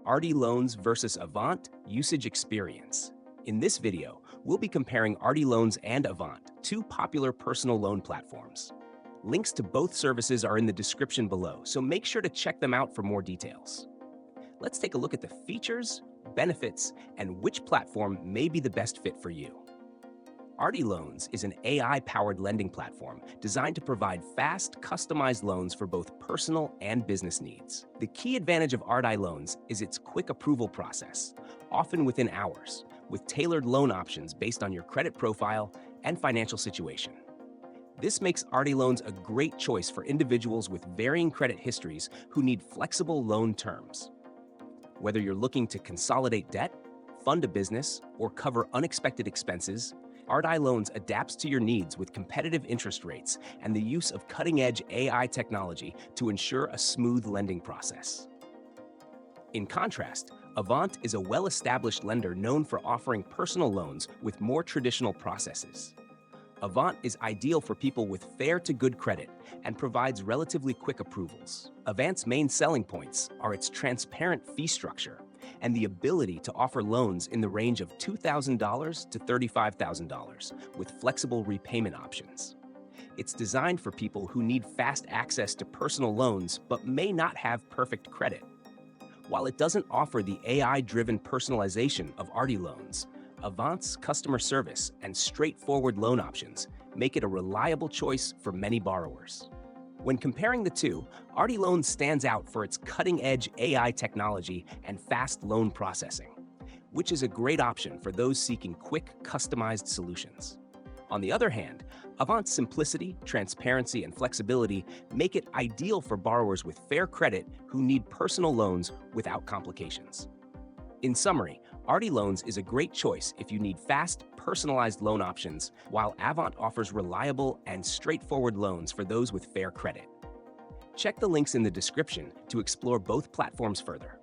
Arti Loans versus Avant Usage Experience. In this video, we'll be comparing Arti Loans and Avant, two popular personal loan platforms. Links to both services are in the description below, so make sure to check them out for more details. Let's take a look at the features, benefits, and which platform may be the best fit for you. Arti Loans is an AI-powered lending platform designed to provide fast, customized loans for both personal and business needs. The key advantage of Arti Loans is its quick approval process, often within hours, with tailored loan options based on your credit profile and financial situation. This makes Arti Loans a great choice for individuals with varying credit histories who need flexible loan terms. Whether you're looking to consolidate debt, fund a business, or cover unexpected expenses, Arti Loans adapts to your needs with competitive interest rates and the use of cutting-edge AI technology to ensure a smooth lending process. In contrast, Avant is a well-established lender known for offering personal loans with more traditional processes. Avant is ideal for people with fair to good credit and provides relatively quick approvals. Avant's main selling points are its transparent fee structure and the ability to offer loans in the range of $2,000 to $35,000 with flexible repayment options. It's designed for people who need fast access to personal loans but may not have perfect credit. While it doesn't offer the AI-driven personalization of Arti Loans, Avant's customer service and straightforward loan options make it a reliable choice for many borrowers. When comparing the two, Arti Loans stands out for its cutting-edge AI technology and fast loan processing, which is a great option for those seeking quick, customized solutions. On the other hand, Avant's simplicity, transparency, and flexibility make it ideal for borrowers with fair credit who need personal loans without complications. In summary, Arti Loans is a great choice if you need fast, personalized loan options, while Avant offers reliable and straightforward loans for those with fair credit. Check the links in the description to explore both platforms further.